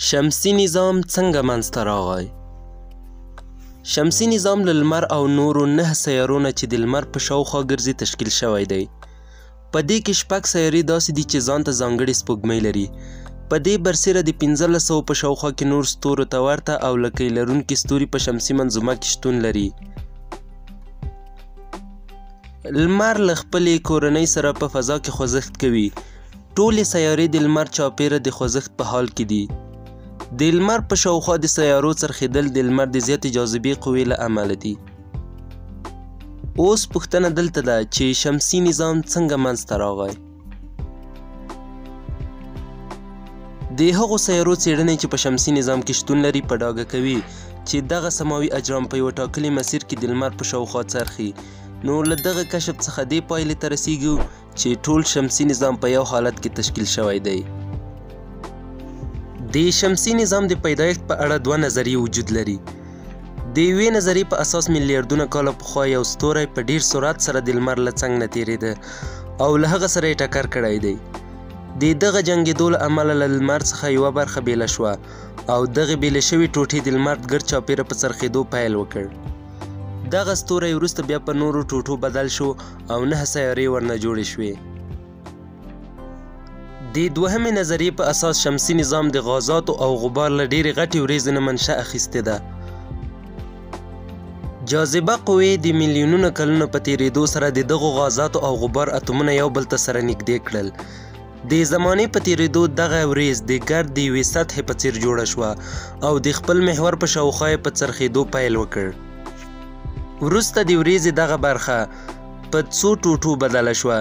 شمسي نظام څنګه منځته راغی؟ شمسي نظام له لمر او نورو 9 سیارونه چې د لمر په شاوخوا ګرځي تشکیل شوی دی. په دې کې 6 سیارې داسې دي چې ځان ته ځانګړې سپوږمۍ لري. په دې برسېره د 1500 په شاوخوا کې نور ستورو ته ورته او لکۍ لرونکي ستوري په شمسي منظومه کې شتون لري. لمر له خپلې کورنۍ سره په فضا کې خوځښت کوي. ټولې سیارې د لمر چاپیره د خوځښت په حال کې دي. د لمر په شاوخوا د سیارو څرخېدل د لمر د زیاتې جاذبې قوې له امله دي. اوس پوښتنه دلته ده چې شمسي نظام څنګه منځته راغی؟ د هغو سیارو څېړنې چې په شمسي نظام کې شتون لري په ډاګه کوي چې دغه سماوي اجرام په یوه ټاکلي مسیر کې د لمر په شاوخوا څرخي. نو له دغه کشف څخه دې پایلې ته رسیږو چې ټول شمسي نظام په یو حالت کې تشکیل شوی دی. د شمسي نظام د پیدایښت په اړه 2 نظریې وجود لري. د یوې نظریې په اساس میلیارډونه کاله پخوا یو ستوری په ډیر سرعت سره د لمر له څنګ نه تېرېده او له هغه سره یې ټکر کړی دی. د دغه جنګېدو له امله له لمر څخه یوه برخه بیله شوه او دغې بیلې شوې ټوټې د لمر ګرد چاپیره په څرخېدو پیل وکړ. دغه ستوری وروسته بیا په نورو ټوټو بدل شو او 9 سیارې ورنه جوړې شوې. د دوهمې نظریې په اساس شمسي نظام د غازاتو او غبار له ډېرې غټې وریځې نه منشأ اخیستې ده. جاذبه قوې د میلیونونو کلونو په تېرېدو سره د دغو غازاتو او غبار اتومونه یو بل ته سره نږدې کړل. د زمانې په تېرېدو دغه وریځ د ګرد د یوې سطحې په څېر جوړه شوه او د خپل محور په شاوخوا یې په څرخېدو پیل وکړ. وروسته د وریځې دغه برخه په څو ټوټو بدله شوه.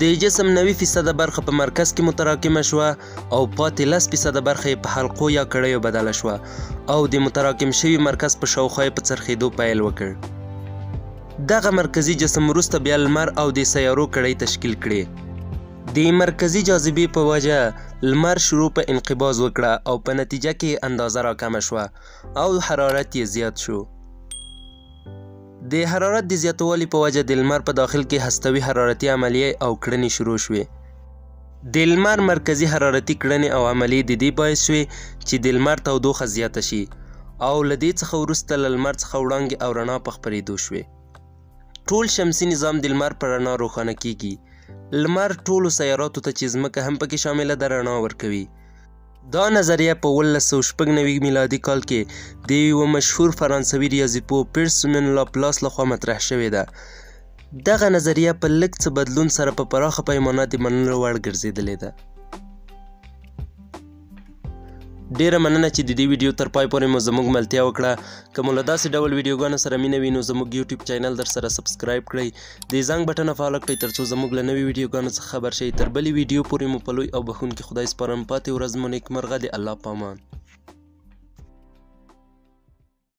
د جسم 90% برخه په مرکز کې متراکمه شوه او پاتې 10% برخه یې په حلقو یا کړیو بدله شوه او د متراکم شوي مرکز په شاوخوا یې په څرخېدو پیل وکړ. دغه مرکزي جسم وروسته بیا لمر او د سیارو کړۍ تشکیل کړې. د مرکزي جاذبې په وجه لمر شروع په انقباض وکړه او په نتیجه کې اندازه راکمه شوه او حرارت یې زیات شو. د حرارت د زیاتوالي په وجه د لمر په داخل کې هستوي حرارتي عملیې او کړنې شروع شوې. د لمر مرکزي حرارتي کړنې او عملیې د دې باعث شوې چې د لمر تودوخه زیاته شي او له دې څخه وروسته له لمر څخه وړانګې او رڼا په خپرېدو شوې. ټول شمسي نظام د لمر په رڼا روښانه کیږي. لمر ټولو سیاراتو ته چې ځمکه هم پکې شامله ده رڼا ورکوي. دا نظریه په 1996 میلادي کال کې د یوه مشهور فرانسوي ریاضیپوه پیرسمن لاپلاس لخوا مطرح شوې ده. دغه نظریه په لږ څه بدلون سره په پراخه پیمانه د منلو وړ ګرځېدلې ده. ډیره مننه چې د دې ویډیو تر پای پورې مو زموږ ملتیا وکړه. که مو له داسې ډول ویډیوګانو سره مینه وي نو زموږ یوټیوب چینل در سره سبسکرایب کړئ. د زنګ بټنه فعاله کړئ تر څو زموږ له نوې ویډیوګانو څخه خبر شئ. تر بلې ویډیو پورې مو په لوی او بخښونکي خدای سپارم. پاتې ورځ مو نیکمرغه. د الله په امان.